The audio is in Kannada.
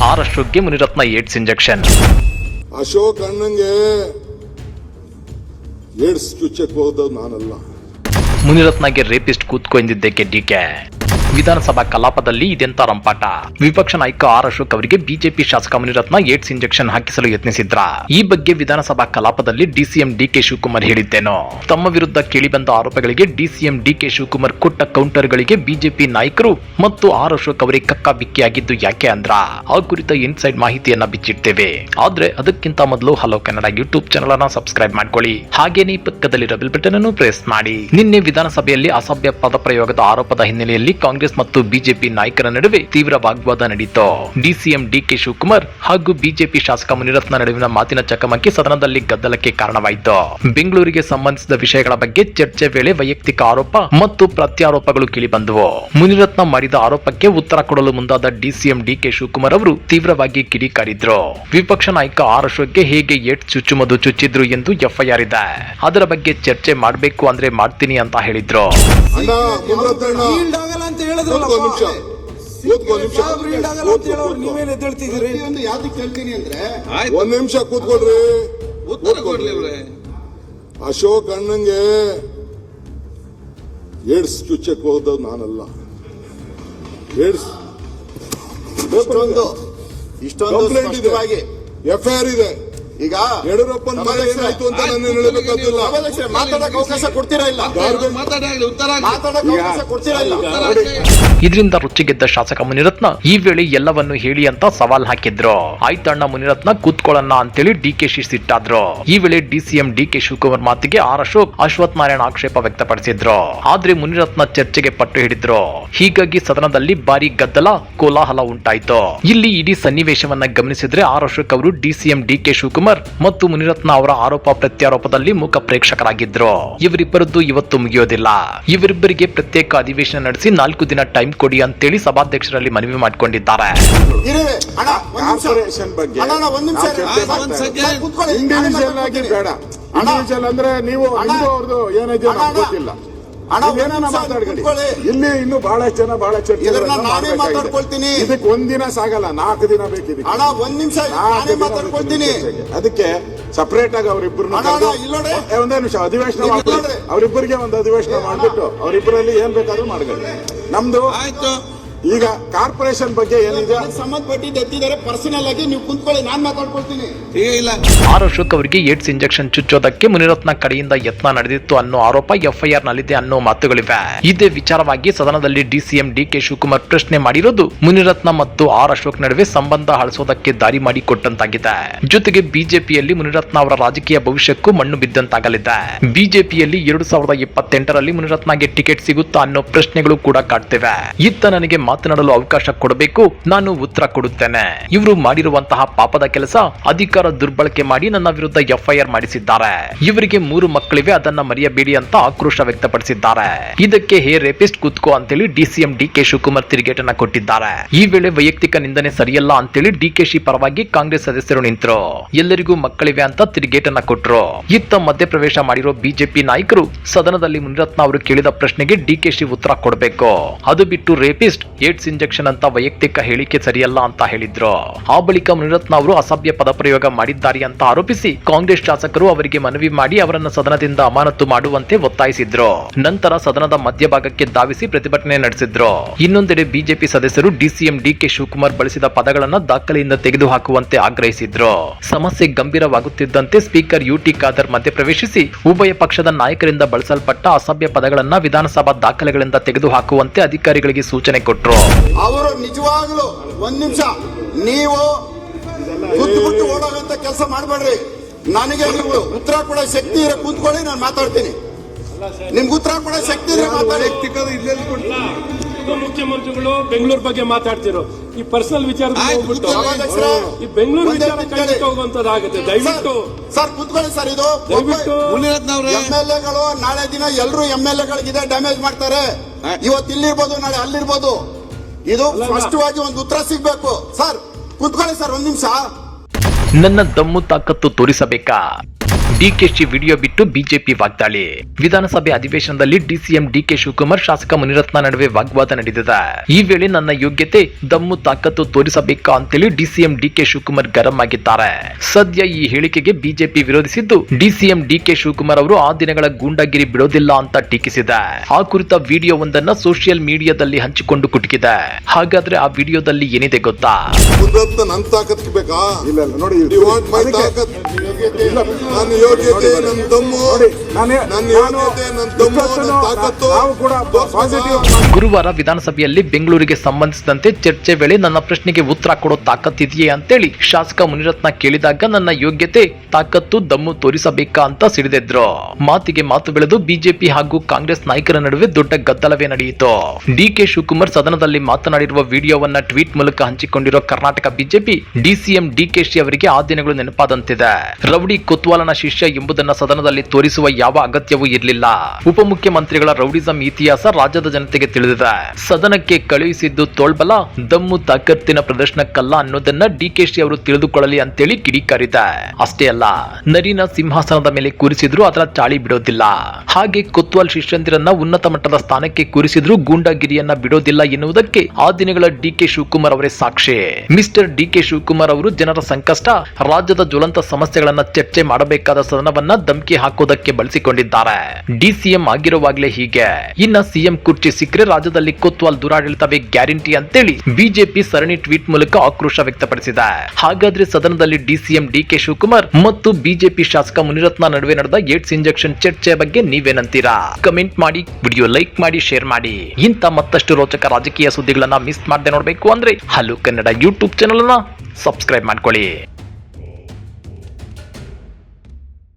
ಆರ್ ಅಶೋಕ್ಗೆ ಮುನಿರತ್ನ ಏಡ್ಸ್ ಇಂಜೆಕ್ಷನ್. ಅಶೋಕ್ ಅಣ್ಣಂಗೆ ಏಡ್ಸ್ ಚುಚ್ಚಕ್ಕೆ ಹೋದ ನಾನಲ್ಲ. ಮುನಿರತ್ನಗೆ ರೇಪಿಸ್ಟ್ ಕೂತ್ಕೊ ಎಂದಿದ್ದಕ್ಕೆ ಡಿಕೆ. ವಿಧಾನಸಭಾ ಕಲಾಪದಲ್ಲಿ ಇದೆಂತ ರಂಪಾಟ. ವಿಪಕ್ಷ ನಾಯಕ ಆರ್ ಅಶೋಕ್ ಅವರಿಗೆ ಬಿಜೆಪಿ ಶಾಸಕ ಮುನಿರತ್ನ ಏಡ್ಸ್ ಇಂಜೆಕ್ಷನ್ ಹಾಕಿಸಲು ಯತ್ನಿಸಿದ್ರ. ಈ ಬಗ್ಗೆ ವಿಧಾನಸಭಾ ಕಲಾಪದಲ್ಲಿ ಡಿಸಿಎಂ ಡಿಕೆ ಶಿವಕುಮಾರ್ ಹೇಳಿದ್ದೇನೋ. ತಮ್ಮ ವಿರುದ್ಧ ಕೇಳಿಬಂದ ಆರೋಪಗಳಿಗೆ ಡಿಸಿಎಂ ಡಿಕೆ ಶಿವಕುಮಾರ್ ಕೊಟ್ಟ ಕೌಂಟರ್ಗಳಿಗೆ ಬಿಜೆಪಿ ನಾಯಕರು ಮತ್ತು ಆರ್ ಅಶೋಕ್ ಅವರೇ ಕಕ್ಕಾಬಿಕ್ಕಿಯಾಗಿದ್ದು ಯಾಕೆ ಅಂದ್ರ ಆ ಕುರಿತ ಇನ್ಸೈಡ್ ಮಾಹಿತಿಯನ್ನ ಬಿಚ್ಚಿಡ್ತೇವೆ. ಆದ್ರೆ ಅದಕ್ಕಿಂತ ಮೊದಲು ಹಲೋ ಕನ್ನಡ ಯೂಟ್ಯೂಬ್ ಚಾನೆಲ್ ಅನ್ನ ಸಬ್ಸ್ಕ್ರೈಬ್ ಮಾಡ್ಕೊಳ್ಳಿ. ಹಾಗೇನೇ ಪಕ್ಕದಲ್ಲಿರೋ ಬೆಲ್ ಬಟನ್ ಅನ್ನು ಪ್ರೆಸ್ ಮಾಡಿ. ನಿನ್ನೆ ವಿಧಾನಸಭೆಯಲ್ಲಿ ಅಸಭ್ಯ ಪದಪ್ರಯೋಗದ ಆರೋಪದ ಹಿನ್ನೆಲೆಯಲ್ಲಿ ಕಾಂಗ್ರೆಸ್ ಮತ್ತು ಬಿಜೆಪಿ ನಾಯಕರ ನಡುವೆ ತೀವ್ರ ವಾಗ್ವಾದ ನಡೆಯಿತು. ಡಿಸಿಎಂ ಡಿಕೆ ಶಿವಕುಮಾರ್ ಹಾಗೂ ಬಿಜೆಪಿ ಶಾಸಕ ಮುನಿರತ್ನ ನಡುವಿನ ಮಾತಿನ ಚಕಮಕಿ ಸದನದಲ್ಲಿ ಗದ್ದಲಕ್ಕೆ ಕಾರಣವಾಯಿತು. ಬೆಂಗಳೂರಿಗೆ ಸಂಬಂಧಿಸಿದ ವಿಷಯಗಳ ಬಗ್ಗೆ ಚರ್ಚೆ ವೇಳೆ ವೈಯಕ್ತಿಕ ಆರೋಪ ಮತ್ತು ಪ್ರತ್ಯಾರೋಪಗಳು ಕೇಳಿಬಂದವು. ಮುನಿರತ್ನ ಮಾಡಿದ ಆರೋಪಕ್ಕೆ ಉತ್ತರ ಕೊಡಲು ಮುಂದಾದ ಡಿಸಿಎಂ ಡಿಕೆ ಶಿವಕುಮಾರ್ ಅವರು ತೀವ್ರವಾಗಿ ಕಿಡಿಕಾರಿದ್ರು. ವಿಪಕ್ಷ ನಾಯಕ ಆರ್ ಅಶೋಕ್ಗೆ ಹೇಗೆ ಏಡ್ಸ್ ಚುಚ್ಚುಮದು ಚುಚ್ಚಿದ್ರು ಎಂದು ಎಫ್ಐಆರ್ ಇದೆ. ಅದರ ಬಗ್ಗೆ ಚರ್ಚೆ ಮಾಡಬೇಕು ಅಂದ್ರೆ ಮಾಡ್ತೀನಿ ಅಂತ ಹೇಳಿದ್ರು. ಒಂದ್ ನಿಮಿಷ ಕೂತ್ಕೊಳ್ರಿ. ಅಶೋಕ್ ಅಣ್ಣಂಗೆ ಏಡ್ಸ್ ಚುಚ್ಚಕ್ಕೆ ಹೋದ ನಾನಲ್ಲ. ಏಡ್ಸ್ ಇಷ್ಟೊಂದು ಎಫ್ಐಆರ್ ಇದೆ. ಈಗ ಯಡಿಯೂರಪ್ಪನ ಮನೆ ಏನಾಯ್ತು ಅಂತ ನನ್ನ ಹೇಳಬೇಕಾಗಿಲ್ಲ. ಮಾತಾಡಕ್ಕೆ ಅವಕಾಶ ಕೊಡ್ತೀರಾ ಇಲ್ಲ? ಇದರಿಂದ ರುಚಿಗೆದ್ದ ಶಾಸಕ ಮುನಿರತ್ನ ಈ ವೇಳೆ ಎಲ್ಲವನ್ನು ಹೇಳಿ ಅಂತ ಸವಾಲ್ ಹಾಕಿದ್ರು. ಆಯ್ತಣ್ಣ ಮುನಿರತ್ನ ಕೂತ್ಕೊಳ್ಳೋಣ ಅಂತೇಳಿ ಡಿಕೆಶಿ ಸಿಟ್ಟಾದ್ರು. ಈ ವೇಳೆ ಡಿಸಿಎಂ ಡಿಕೆ ಶಿವಕುಮಾರ್ ಮಾತಿಗೆ ಆರ್ ಅಶೋಕ್ ಅಶ್ವಥ್ ನಾರಾಯಣ ಆಕ್ಷೇಪ ವ್ಯಕ್ತಪಡಿಸಿದ್ರು. ಆದ್ರೆ ಮುನಿರತ್ನ ಚರ್ಚೆಗೆ ಪಟ್ಟು ಹಿಡಿದ್ರು. ಹೀಗಾಗಿ ಸದನದಲ್ಲಿ ಭಾರಿ ಗದ್ದಲ ಕೋಲಾಹಲ ಉಂಟಾಯಿತು. ಇಲ್ಲಿ ಇಡೀ ಸನ್ನಿವೇಶವನ್ನ ಗಮನಿಸಿದ್ರೆ ಆರ್ ಅಶೋಕ್ ಅವರು ಡಿಸಿಎಂ ಡಿಕೆ ಶಿವಕುಮಾರ್ ಮತ್ತು ಮುನಿರತ್ನ ಅವರ ಆರೋಪ ಪ್ರತ್ಯಾರೋಪದಲ್ಲಿ ಮೂಕ ಪ್ರೇಕ್ಷಕರಾಗಿದ್ರು. ಇವರಿಬ್ಬರದ್ದು ಇವತ್ತು ಮುಗಿಯೋದಿಲ್ಲ. ಇವರಿಬ್ಬರಿಗೆ ಪ್ರತ್ಯೇಕ ಅಧಿವೇಶನ ನಡೆಸಿ 4 ದಿನ ಟೈಮ್ ಕೊಡಿ ಅಂತೇಳಿ ಸಭಾಧ್ಯಕ್ಷರಲ್ಲಿ ಮನವಿ ಮಾಡಿಕೊಂಡಿದ್ದಾರೆ. ಇಲ್ಲಿ ಇನ್ನು ಬಹಳ ಚರ್ಚೆ ಇದಕ್ಕೆ ಒಂದಿನ ಸಾಗಲ್ಲ, 4 ದಿನ ಬೇಕಿದೆ. ಅದಕ್ಕೆ ಸಪರೇಟ್ ಆಗಿ ಅವರಿಬ್ಬರು ಒಂದೇ ನಿಮಿಷ ಅಧಿವೇಶನ ಮಾಡ್ಬಿಟ್ಟು ಅವರಿಬ್ಬರಿಗೆ ಒಂದು ಅಧಿವೇಶನ ಮಾಡ್ಬಿಟ್ಟು ಅವರಿಬ್ಬರಲ್ಲಿ ಏನ್ ಬೇಕಾದ್ರೂ ಮಾಡಬೇಕು. ನಮ್ದು ಈಗ ಕಾರ್ಪೊರೇಷನ್ ಬಗ್ಗೆ ಏನಿದೆ ಸಂಬಂಧಪಟ್ಟಿದ್ದು ಎತ್ತಿದ್ದಾರೆ. ಪರ್ಸನಲ್ ಆಗಿ ನೀವು ಕುಂತ್ಕೊಳ್ಳಿ, ನಾನ್ ಮಾತಾಡ್ಕೊಳ್ತೀನಿ. ಆರ್ ಅಶೋಕ್ ಅವರಿಗೆ ಏಡ್ಸ್ ಇಂಜೆಕ್ಷನ್ ಚುಚ್ಚೋದಕ್ಕೆ ಮುನಿರತ್ನ ಕಡೆಯಿಂದ ಯತ್ನ ನಡೆದಿತ್ತು ಅನ್ನೋ ಆರೋಪ ಎಫ್ಐಆರ್ ನಲ್ಲಿದೆ ಅನ್ನೋ ಮಾತುಗಳಿವೆ. ಇದೇ ವಿಚಾರವಾಗಿ ಸದನದಲ್ಲಿ ಡಿಸಿಎಂ ಡಿಕೆ ಶಿವಕುಮಾರ್ ಪ್ರಶ್ನೆ ಮಾಡಿರೋದು ಮುನಿರತ್ನ ಮತ್ತು ಆರ್ ಅಶೋಕ್ ನಡುವೆ ಸಂಬಂಧ ಹಳಿಸೋದಕ್ಕೆ ದಾರಿ ಮಾಡಿಕೊಟ್ಟಂತಾಗಿದೆ. ಜೊತೆಗೆ ಬಿಜೆಪಿಯಲ್ಲಿ ಮುನಿರತ್ನ ಅವರ ರಾಜಕೀಯ ಭವಿಷ್ಯಕ್ಕೂ ಮಣ್ಣು ಬಿದ್ದಂತಾಗಲಿದೆ. ಬಿಜೆಪಿಯಲ್ಲಿ 2028ರಲ್ಲಿ ಮುನಿರತ್ನಗೆ ಟಿಕೆಟ್ ಸಿಗುತ್ತಾ ಅನ್ನೋ ಪ್ರಶ್ನೆಗಳು ಕೂಡ ಕಾಡ್ತಿವೆ. ಇತ್ತ ನನಗೆ ಮಾತನಾಡಲು ಅವಕಾಶ ಕೊಡಬೇಕು, ನಾನು ಉತ್ತರ ಕೊಡುತ್ತೇನೆ. ಇವರು ಮಾಡಿರುವಂತಹ ಪಾಪದ ಕೆಲಸ, ಅಧಿಕಾರ ದುರ್ಬಳಕೆ ಮಾಡಿ ನನ್ನ ವಿರುದ್ಧ ಎಫ್ಐಆರ್ ಮಾಡಿಸಿದ್ದಾರೆ. ಇವರಿಗೆ 3 ಮಕ್ಕಳಿವೆ, ಅದನ್ನ ಮರೆಯಬೇಡಿ ಅಂತ ಆಕ್ರೋಶ ವ್ಯಕ್ತಪಡಿಸಿದ್ದಾರೆ. ಇದಕ್ಕೆ ಹೇ ರೇಪಿಸ್ಟ್ ಕೂತ್ಕೋ ಅಂತೇಳಿ ಡಿಸಿಎಂ ಡಿಕೆ ಶಿವಕುಮಾರ್ ತಿರುಗೇಟನ್ನ ಕೊಟ್ಟಿದ್ದಾರೆ. ಈ ವೇಳೆ ವೈಯಕ್ತಿಕ ನಿಂದನೆ ಸರಿಯಲ್ಲ ಅಂತೇಳಿ ಡಿಕೆಶಿ ಪರವಾಗಿ ಕಾಂಗ್ರೆಸ್ ಸದಸ್ಯರು ನಿಂತರು. ಎಲ್ಲರಿಗೂ ಮಕ್ಕಳಿವೆ ಅಂತ ತಿರುಗೇಟನ್ನ ಕೊಟ್ರು. ಇತ್ತ ಮಧ್ಯಪ್ರವೇಶ ಮಾಡಿರೋ ಬಿಜೆಪಿ ನಾಯಕರು ಸದನದಲ್ಲಿ ಮುನಿರತ್ನ ಅವರು ಕೇಳಿದ ಪ್ರಶ್ನೆಗೆ ಡಿಕೆಶಿ ಉತ್ತರ ಕೊಡಬೇಕು. ಅದು ಬಿಟ್ಟು ರೇಪಿಸ್ಟ್ ಏಡ್ಸ್ ಇಂಜೆಕ್ಷನ್ ಅಂತ ವೈಯಕ್ತಿಕ ಹೇಳಿಕೆ ಸರಿಯಲ್ಲ ಅಂತ ಹೇಳಿದ್ರು. ಆ ಬಳಿಕ ಮುನಿರತ್ನ ಅವರು ಅಸಭ್ಯ ಪದಪ್ರಯೋಗ ಮಾಡಿದ್ದಾರೆ ಅಂತ ಆರೋಪಿಸಿ ಕಾಂಗ್ರೆಸ್ ಶಾಸಕರು ಅವರಿಗೆ ಮನವಿ ಮಾಡಿ ಅವರನ್ನು ಸದನದಿಂದ ಅಮಾನತು ಮಾಡುವಂತೆ ಒತ್ತಾಯಿಸಿದ್ರು. ನಂತರ ಸದನದ ಮಧ್ಯಭಾಗಕ್ಕೆ ಧಾವಿಸಿ ಪ್ರತಿಭಟನೆ ನಡೆಸಿದ್ರು. ಇನ್ನೊಂದೆಡೆ ಬಿಜೆಪಿ ಸದಸ್ಯರು ಡಿಸಿಎಂ ಡಿಕೆ ಶಿವಕುಮಾರ್ ಬಳಸಿದ ಪದಗಳನ್ನು ದಾಖಲೆಯಿಂದ ತೆಗೆದುಹಾಕುವಂತೆ ಆಗ್ರಹಿಸಿದ್ರು. ಸಮಸ್ಯೆ ಗಂಭೀರವಾಗುತ್ತಿದ್ದಂತೆ ಸ್ಪೀಕರ್ ಯುಟಿ ಖಾದರ್ ಮಧ್ಯಪ್ರವೇಶಿಸಿ ಉಭಯ ಪಕ್ಷದ ನಾಯಕರಿಂದ ಬಳಸಲ್ಪಟ್ಟ ಅಸಭ್ಯ ಪದಗಳನ್ನು ವಿಧಾನಸಭಾ ದಾಖಲೆಗಳಿಂದ ತೆಗೆದುಹಾಕುವಂತೆ ಅಧಿಕಾರಿಗಳಿಗೆ ಸೂಚನೆ ಕೊಟ್ಟರು. ಅವರು ನಿಜವಾಗ್ಲೂ ಒಂದ್ ನಿಮಿಷ ನೀವು ಕೂತ್ಬಿಟ್ಟು ಓಡೋಗಂತ ಕೆಲಸ ಮಾಡಬೇಡ್ರಿ. ನನಗೆ ನೀವು ಉತ್ತರ ಕೊಡೋ ಶಕ್ತಿ ಇರೋ ಕೂತ್ಕೊಳ್ಳಿ, ನಾನು ಮಾತಾಡ್ತೀನಿ. ನಿಮ್ಗೆ ಉತ್ತರ ಕೊಡೋ ಶಕ್ತಿ ಇರೋ ಮಾತಾಡಿ. ಮುಖ್ಯಮಂತ್ರಿಗಳು ಬೆಂಗಳೂರು ಬಗ್ಗೆ ಮಾತಾಡ್ತಿರೋ ಈ ಪರ್ಸನಲ್ ವಿಚಾರ ಈ ಬೆಂಗಳೂರು ವಿಚಾರ ಹೋಗುವಂತದ್ದಾಗುತ್ತೆ. ದಯವಿಟ್ಟು ಸರ್ ಕೂತ್ಕೊಳ್ಳಿ ಸರ್. ಇದು ಎಂಎಲ್ಎಗಳು ನಾಳೆ ದಿನ ಎಲ್ಲರೂ ಎಂಎಲ್ಎಗಳಿಗೆ ಡ್ಯಾಮೇಜ್ ಮಾಡ್ತಾರೆ. ಇವತ್ತು ಇಲ್ಲಿರ್ಬೋದು, ನಾಳೆ ಅಲ್ಲಿರ್ಬೋದು. ಇದು ಸ್ಪಷ್ಟವಾಗಿ ಒಂದು ಉತ್ತರ ಸಿಗ್ಬೇಕು. ಸರ್ ಕೂತ್ಕೊಳ್ಳಿ ಸರ್, ಒಂದ್ ನಿಮಿಷ. ನನ್ನ ದಮ್ಮು ತಾಕತ್ತು ತೋರಿಸಬೇಕಾ? ಡಿಕೆಶಿ ವಿಡಿಯೋ ಬಿಟ್ಟು ಬಿಜೆಪಿ ವಾಗ್ದಾಳಿ. ವಿಧಾನಸಭೆ ಅಧಿವೇಶನದಲ್ಲಿ ಡಿಸಿಎಂ ಡಿಕೆ ಶಿವಕುಮಾರ್ ಶಾಸಕ ಮುನಿರತ್ನ ನಡುವೆ ವಾಗ್ವಾದ ನಡೆದಿದೆ. ಈ ವೇಳೆ ನನ್ನ ಯೋಗ್ಯತೆ ದಮ್ಮು ತಾಕತ್ತು ತೋರಿಸಬೇಕಾ ಅಂತೇಳಿ ಡಿಸಿಎಂ ಡಿಕೆ ಶಿವಕುಮಾರ್ ಗರಂ ಆಗಿದ್ದಾರೆ. ಸದ್ಯ ಈ ಹೇಳಿಕೆಗೆ ಬಿಜೆಪಿ ವಿರೋಧಿಸಿದ್ದು, ಡಿಸಿಎಂ ಡಿಕೆ ಶಿವಕುಮಾರ್ ಅವರು ಆ ದಿನಗಳ ಗೂಂಡಾಗಿರಿ ಬಿಡೋದಿಲ್ಲ ಅಂತ ಟೀಕಿಸಿದೆ. ಆ ಕುರಿತ ವಿಡಿಯೋ ಒಂದನ್ನ ಸೋಷಿಯಲ್ ಮೀಡಿಯಾದಲ್ಲಿ ಹಂಚಿಕೊಂಡು ಕುಟುಕಿದೆ. ಹಾಗಾದ್ರೆ ಆ ವಿಡಿಯೋದಲ್ಲಿ ಏನಿದೆ ಗೊತ್ತಾ? ಮುನಿರತ್ನ ನನ್ನ ತಾಕತ್ ಬೇಕಾ? ಇಲ್ಲ ನೋಡಿ, You want my ತಾಕತ್? ನನ್ನ ಯೋಗ್ಯತೆ, ನನ್ನ ದಮ್ಮು, ನನ್ನ ಯೋಗ್ಯತೆ, ನನ್ನ ದಮ್ಮು, ನನ್ನ ತಾಕತ್ತು. ನಾವು ಕೂಡ ಪಾಸಿಟಿವ್. ಗುರುವಾರ ವಿಧಾನಸಭೆಯಲ್ಲಿ ಬೆಂಗಳೂರಿಗೆ ಸಂಬಂಧಿಸಿದಂತೆ ಚರ್ಚೆ ವೇಳೆ ನನ್ನ ಪ್ರಶ್ನೆಗೆ ಉತ್ತರ ಕೊಡೋ ತಾಕತ್ತಿದೆಯೇ ಅಂತೇಳಿ ಶಾಸಕ ಮುನಿರತ್ನ ಕೇಳಿದಾಗ ನನ್ನ ಯೋಗ್ಯತೆ ತಾಕತ್ತು ದಮ್ಮು ತೋರಿಸಬೇಕಾ ಅಂತ ಸಿಡಿದೆದ್ರು. ಮಾತಿಗೆ ಮಾತು ಬೆಳೆದು ಬಿಜೆಪಿ ಹಾಗೂ ಕಾಂಗ್ರೆಸ್ ನಾಯಕರ ನಡುವೆ ದೊಡ್ಡ ಗದ್ದಲವೇ ನಡೆಯಿತು. ಡಿಕೆ ಶಿವಕುಮಾರ್ ಸದನದಲ್ಲಿ ಮಾತನಾಡಿರುವ ವಿಡಿಯೋವನ್ನ ಟ್ವೀಟ್ ಮೂಲಕ ಹಂಚಿಕೊಂಡಿರೋ ಕರ್ನಾಟಕ ಬಿಜೆಪಿ ಡಿಸಿಎಂ ಡಿಕೆಶಿ ಅವರಿಗೆ ಆ ದಿನಗಳು ನೆನಪಾದಂತಿದೆ. ರೌಡಿ ಕೊತ್ವಾಲನ ಶಿಷ್ಯ ಎಂಬುದನ್ನ ಸದನದಲ್ಲಿ ತೋರಿಸುವ ಯಾವ ಅಗತ್ಯವೂ ಇರಲಿಲ್ಲ. ಉಪಮುಖ್ಯಮಂತ್ರಿಗಳ ರೌಡಿಸಂ ಇತಿಹಾಸ ರಾಜ್ಯದ ಜನತೆಗೆ ತಿಳಿದಿದೆ. ಸದನಕ್ಕೆ ಕಳುಹಿಸಿದ್ದು ತೋಳ್ಬಲ, ದಮ್ಮು ತಾಕತ್ತಿನ ಪ್ರದರ್ಶನಕ್ಕಲ್ಲ ಅನ್ನೋದನ್ನ ಡಿಕೆಶಿ ಅವರು ತಿಳಿದುಕೊಳ್ಳಲಿ ಅಂತೇಳಿ ಕಿಡಿಕಾರಿದೆ. ಅಷ್ಟೇ ಅಲ್ಲ, ನರಿನ ಸಿಂಹಾಸನದ ಮೇಲೆ ಕೂರಿಸಿದ್ರು ಅದರ ಚಾಳಿ ಬಿಡೋದಿಲ್ಲ. ಹಾಗೆ ಕೊತ್ವಾಲ್ ಶಿಷ್ಯಂದಿರನ್ನ ಉನ್ನತ ಮಟ್ಟದ ಸ್ಥಾನಕ್ಕೆ ಕೂರಿಸಿದ್ರು ಗೂಂಡಾಗಿರಿಯನ್ನ ಬಿಡೋದಿಲ್ಲ ಎನ್ನುವುದಕ್ಕೆ ಆ ದಿನಗಳ ಡಿಕೆ ಶಿವಕುಮಾರ್ ಅವರೇ ಸಾಕ್ಷಿ. ಮಿಸ್ಟರ್ ಡಿಕೆ ಶಿವಕುಮಾರ್ ಅವರು ಜನರ ಸಂಕಷ್ಟ, ರಾಜ್ಯದ ಜ್ವಲಂತ ಸಮಸ್ಯೆಗಳನ್ನ ಚರ್ಚೆ ಮಾಡಬೇಕಾದ ಸದನವನ್ನ ಧಮಕಿ ಹಾಕೋದಕ್ಕೆ ಬಳಸಿಕೊಂಡಿದ್ದಾರೆ. ಡಿಸಿಎಂ ಆಗಿರುವಾಗಲೇ ಹೀಗೆ, ಇನ್ನ ಸಿಎಂ ಕುರ್ಚಿ ಸಿಕ್ಕರೆ ರಾಜ್ಯದಲ್ಲಿ ಕೊತ್ವಾಲ್ ದುರಾಡಳಿತವೇ ಗ್ಯಾರಂಟಿ ಅಂತೇಳಿ ಬಿಜೆಪಿ ಸರಣಿ ಟ್ವೀಟ್ ಮೂಲಕ ಆಕ್ರೋಶ ವ್ಯಕ್ತಪಡಿಸಿದೆ. ಹಾಗಾದ್ರೆ ಸದನದಲ್ಲಿ ಡಿಸಿಎಂ ಡಿಕೆ ಶಿವಕುಮಾರ್ ಮತ್ತು ಬಿಜೆಪಿ ಶಾಸಕ ಮುನಿರತ್ನ ನಡುವೆ ನಡೆದ ಏಡ್ಸ್ ಇಂಜೆಕ್ಷನ್ ಚರ್ಚೆಯ ಬಗ್ಗೆ ನೀವೇನಂತೀರಾ? ಕಮೆಂಟ್ ಮಾಡಿ, ವಿಡಿಯೋ ಲೈಕ್ ಮಾಡಿ, ಶೇರ್ ಮಾಡಿ. ಇಂಥ ಮತ್ತಷ್ಟು ರೋಚಕ ರಾಜಕೀಯ ಸುದ್ದಿಗಳನ್ನ ಮಿಸ್ ಮಾಡದೆ ನೋಡಬೇಕು ಅಂದ್ರೆ ಹಲೋ ಕನ್ನಡ ಯೂಟ್ಯೂಬ್ ಚಾನೆಲ್ ಅನ್ನ ಸಬ್ಸ್ಕ್ರೈಬ್ ಮಾಡ್ಕೊಳ್ಳಿ.